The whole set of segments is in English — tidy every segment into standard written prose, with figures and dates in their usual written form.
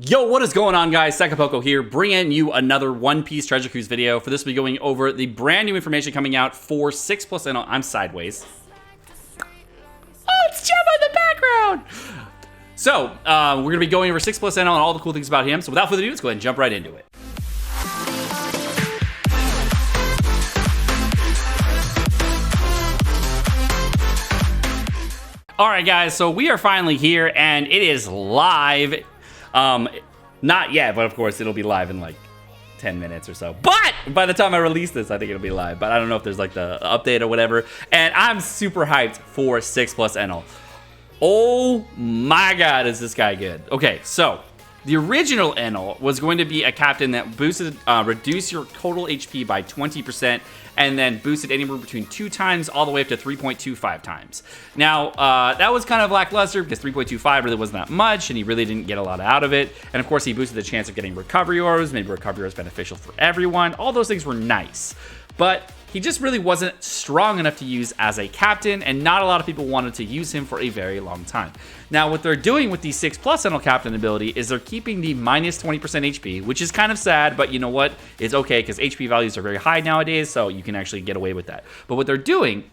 Yo, what is going on, guys? Sekapoko here, bringing you another One Piece Treasure Cruise video. For this, we'll be going over the brand new information coming out for 6+ Enel. I'm sideways. Oh, it's Gemma in the background! So, we're going to be going over 6+ Enel and all the cool things about him. So without further ado, let's go ahead and jump right into it. Alright, guys, so we are finally here, and it is live. Not yet, but of course it'll be live in like 10 minutes or so. But by the time I release this, I think it'll be live. But I don't know if there's like the update or whatever. And I'm super hyped for 6+ Enel. Oh my god, is this guy good. Okay, so the original Enel was going to be a captain that boosted, reduce your total HP by 20%, and then boosted anywhere between 2 times all the way up to 3.25 times. Now, that was kind of lackluster because 3.25 really wasn't that much, and he really didn't get a lot out of it. And of course, he boosted the chance of getting recovery orbs, made recovery orbs beneficial for everyone. All those things were nice, but he just really wasn't strong enough to use as a captain, and not a lot of people wanted to use him for a very long time. Now, what they're doing with the 6+ Enel captain ability is they're keeping the minus 20% HP, which is kind of sad, but you know what? It's okay, because HP values are very high nowadays, so you can actually get away with that. But what they're doing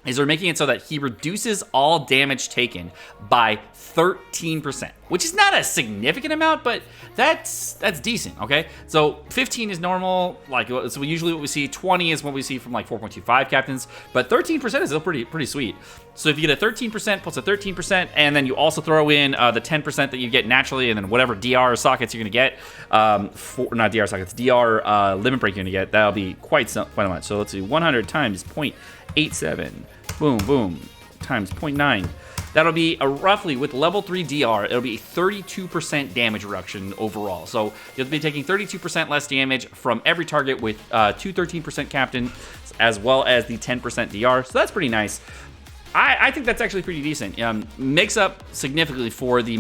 is they're making it so that he reduces all damage taken by 13%, which is not a significant amount, but that's decent, okay? So 15 is normal, like, so usually what we see, 20 is what we see from like 4.25 captains, but 13% is still pretty sweet. So if you get a 13% plus a 13%, and then you also throw in the 10% that you get naturally, and then whatever DR sockets you're gonna get, not DR sockets, DR limit break you're gonna get, that'll be quite much. So let's see, 100 times 0.87, boom, boom, times 0.9. That'll be a roughly, with level 3 DR, it'll be a 32% damage reduction overall. So you'll be taking 32% less damage from every target with 2 13% captain, as well as the 10% DR. So that's pretty nice. I think that's actually pretty decent. Makes up significantly for the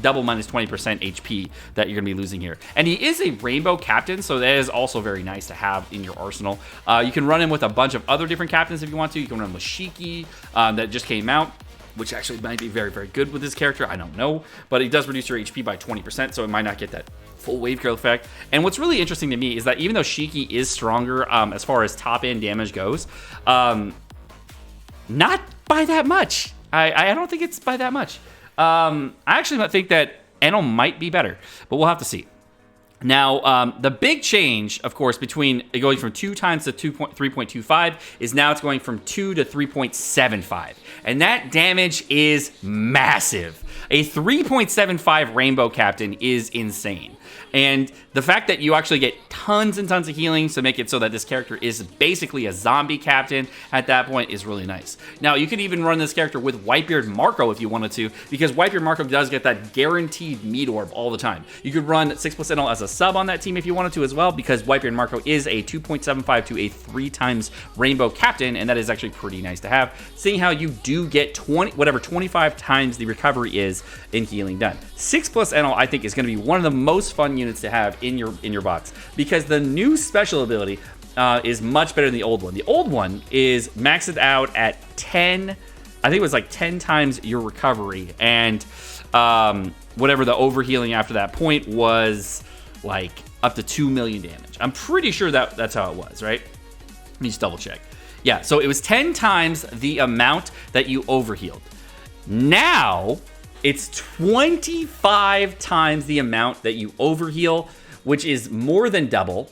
double minus 20% HP that you're going to be losing here. And he is a rainbow captain, so that is also very nice to have in your arsenal. You can run him with a bunch of other different captains if you want to. You can run him with Shiki, that just came out, which actually might be very, very good with this character. I don't know. But it does reduce your HP by 20%, so it might not get that full wave growth effect. And what's really interesting to me is that even though Shiki is stronger as far as top-end damage goes, not by that much. I don't think it's by that much. I actually might think that Enel might be better, but we'll have to see. Now, the big change, of course, between going from 2 times to 3.25 is now it's going from 2 to 3.75. And that damage is massive. A 3.75 rainbow captain is insane. And the fact that you actually get tons and tons of healing to make it so that this character is basically a zombie captain at that point is really nice. Now, you could even run this character with Whitebeard Marco if you wanted to, because Whitebeard Marco does get that guaranteed meat orb all the time. You could run 6+ Enel as a sub on that team if you wanted to as well, because Whitebeard Marco is a 2.75 to a 3 times rainbow captain, and that is actually pretty nice to have, seeing how you do get 25 times the recovery is in healing done. 6+ Enel, I think, is going to be one of the most fun units to have in your box, because the new special ability is much better than the old one. The old one is maxed out at 10, I think it was like 10 times your recovery, and whatever the overhealing after that point was like up to 2 million damage. I'm pretty sure that's how it was, right? Let me just double check. Yeah, so it was 10 times the amount that you overhealed. Now it's 25 times the amount that you overheal, which is more than double,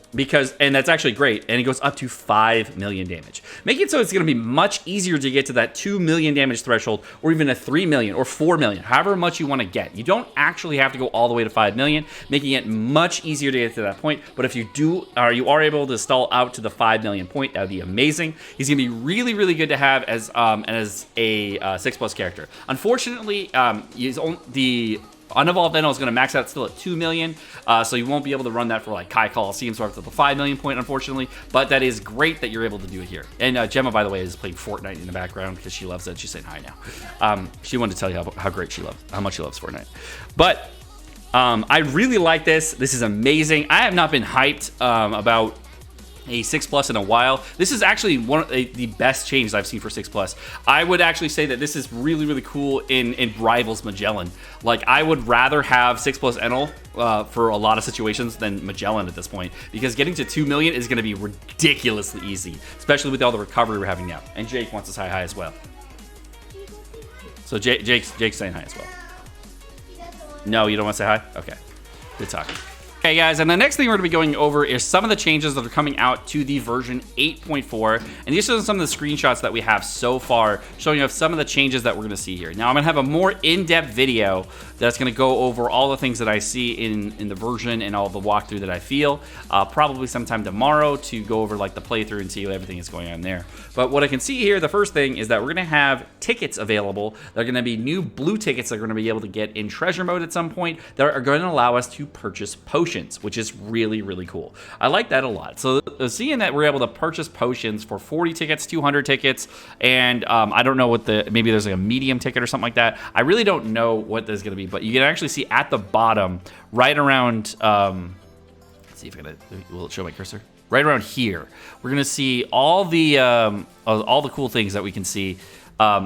and that's actually great, and it goes up to 5 million damage. Making it so it's going to be much easier to get to that 2 million damage threshold, or even a 3 million or 4 million, however much you want to get. You don't actually have to go all the way to 5 million, making it much easier to get to that point, but if you do, or you are able to stall out to the 5 million point, that would be amazing. He's going to be really, really good to have as a 6+ character. Unfortunately, the Unevolved Enel is going to max out still at 2 million, so you won't be able to run that for like Kai Coliseum, so up to the 5 million point, unfortunately, but that is great that you're able to do it here. And Gemma, by the way, is playing Fortnite in the background because she loves it. She's saying hi now. She wanted to tell you how much she loves Fortnite. But I really like this. This is amazing. I have not been hyped about a 6+ in a while. This is actually one of the best changes I've seen for 6+. I would actually say that this is really, really cool in Rivals Magellan. Like, I would rather have 6+ Enel for a lot of situations than Magellan at this point, because getting to 2 million is going to be ridiculously easy, especially with all the recovery we're having now. And Jake wants to say hi as well. So Jake's saying hi as well. No, you don't want to say hi? Okay. Good talking. Okay, guys, and the next thing we're going to be going over is some of the changes that are coming out to the version 8.4, and these are some of the screenshots that we have so far, showing you some of the changes that we're going to see here. Now, I'm going to have a more in-depth video that's going to go over all the things that I see in the version and all the walkthrough that I feel, probably sometime tomorrow, to go over like the playthrough and see what everything is going on there. But what I can see here, the first thing is that we're going to have tickets available. They're going to be new blue tickets that are going to be able to get in treasure mode at some point that are going to allow us to purchase potions, which is really, really cool. I like that a lot. So seeing that we're able to purchase potions for 40 tickets, 200 tickets, and I don't know what maybe there's like a medium ticket or something like that. I really don't know what there's going to be, but you can actually see at the bottom, right around, let's see if will it show my cursor? Right around here, we're going to see all the cool things that we can see.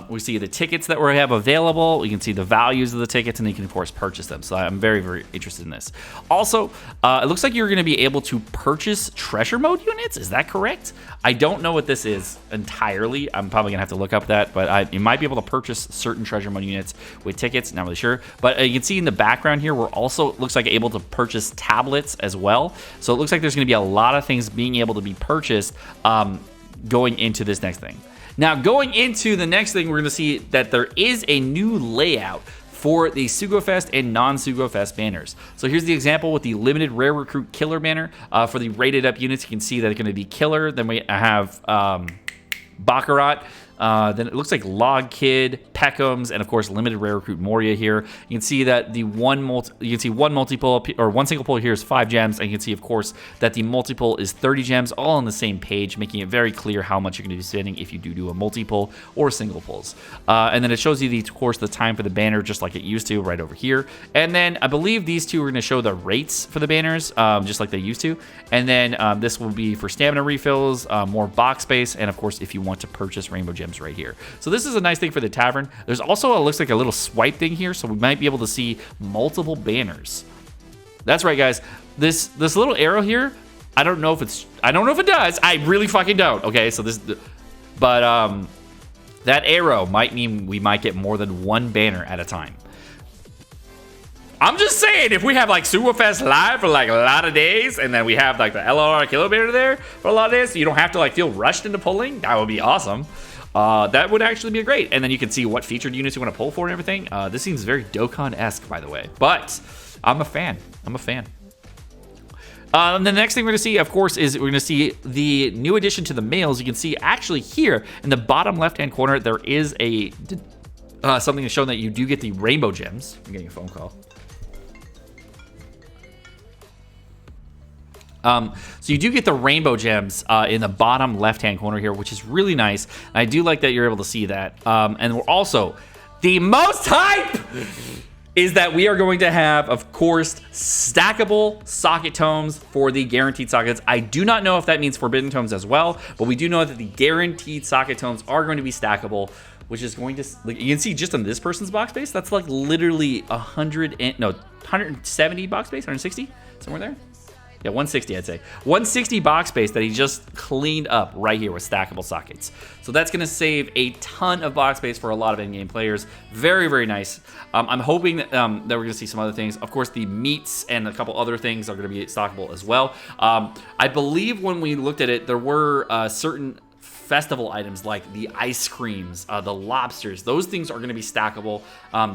We see the tickets that we have available. We can see the values of the tickets, and you can, of course, purchase them. So I'm very, very interested in this. Also, it looks like you're going to be able to purchase treasure mode units. Is that correct? I don't know what this is entirely. I'm probably going to have to look up that, but you might be able to purchase certain treasure mode units with tickets. Not really sure. But you can see in the background here, we're also, looks like, able to purchase tablets as well. So it looks like there's going to be a lot of things being able to be purchased going into this next thing. Now, going into the next thing, we're going to see that there is a new layout for the SugoFest and non-SugoFest banners. So here's the example with the limited rare recruit killer banner. For the rated up units, you can see that it's going to be killer. Then we have Baccarat. Then it looks like Log Kid, Peckham's, and of course limited rare recruit Moria here. You can see that the one multiple or one single pull here is 5 gems, and you can see of course that the multiple is 30 gems, all on the same page, making it very clear how much you're going to be spending if you do a multi-pull or single pulls. And then it shows you of course the time for the banner just like it used to right over here. And then I believe these two are going to show the rates for the banners just like they used to. And then this will be for stamina refills, more box space, and of course if you want to purchase rainbow gems right here. So this is a nice thing for the tavern. There's also, it looks like a little swipe thing here, so we might be able to see multiple banners. That's right, guys. This little arrow here, I don't know if it does. I really fucking don't. Okay, so that arrow might mean we might get more than one banner at a time. I'm just saying, if we have like SugoFest live for like a lot of days, and then we have like the LR killer banner there for a lot of days, so you don't have to like feel rushed into pulling, that would be awesome. That would actually be great. And then you can see what featured units you want to pull for and everything. This seems very Dokkan-esque, by the way. But I'm a fan. And the next thing we're going to see, of course, is we're going to see the new addition to the mails. You can see actually here in the bottom left-hand corner, there is a something showing that you do get the rainbow gems. I'm getting a phone call. So you do get the rainbow gems in the bottom left-hand corner here, which is really nice. And I do like that you're able to see that. And we're also, the most hype is that we are going to have, of course, stackable socket tomes for the guaranteed sockets. I do not know if that means forbidden tomes as well, but we do know that the guaranteed socket tomes are going to be stackable, which is going to, like, you can see just on this person's box space, that's like literally 170 box space, 160, somewhere there. Yeah, 160, I'd say. 160 box space that he just cleaned up right here with stackable sockets. So that's going to save a ton of box space for a lot of in-game players. Very, very nice. I'm hoping that we're going to see some other things. Of course, the meats and a couple other things are going to be stackable as well. I believe when we looked at it, there were certain festival items like the ice creams, the lobsters, those things are going to be stackable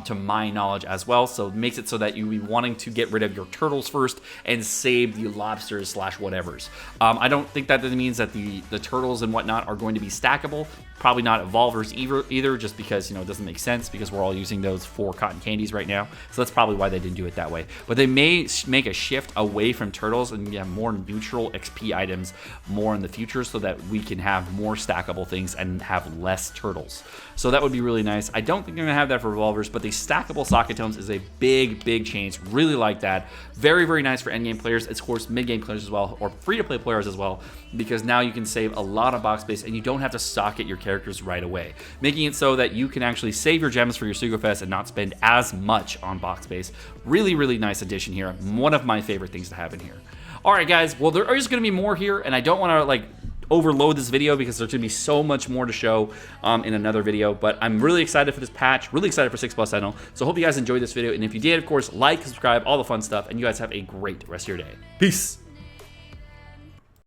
to my knowledge as well. So it makes it so that you'll be wanting to get rid of your turtles first and save the lobsters / whatevers. I don't think that means that the turtles and whatnot are going to be stackable. Probably not evolvers either, just because, you know, it doesn't make sense because we're all using those 4 cotton candies right now. So that's probably why they didn't do it that way. But they may make a shift away from turtles and have more neutral XP items more in the future so that we can have more stackable things and have less turtles. So that would be really nice. I don't think they're going to have that for revolvers, but the stackable socket tomes is a big, big change. Really like that. Very, very nice for endgame players. It's, of course, mid-game players as well, or free-to-play players as well, because now you can save a lot of box space and you don't have to socket your characters right away, making it so that you can actually save your gems for your Sugofest and not spend as much on box space. Really, really nice addition here. One of my favorite things to have in here. All right, guys. Well, there is going to be more here, and I don't want to, like, overload this video because there's going to be so much more to show in another video, but I'm really excited for this patch, really excited for 6+ Enel. So hope you guys enjoyed this video, and if you did, of course, like, subscribe, all the fun stuff, and you guys have a great rest of your day. Peace!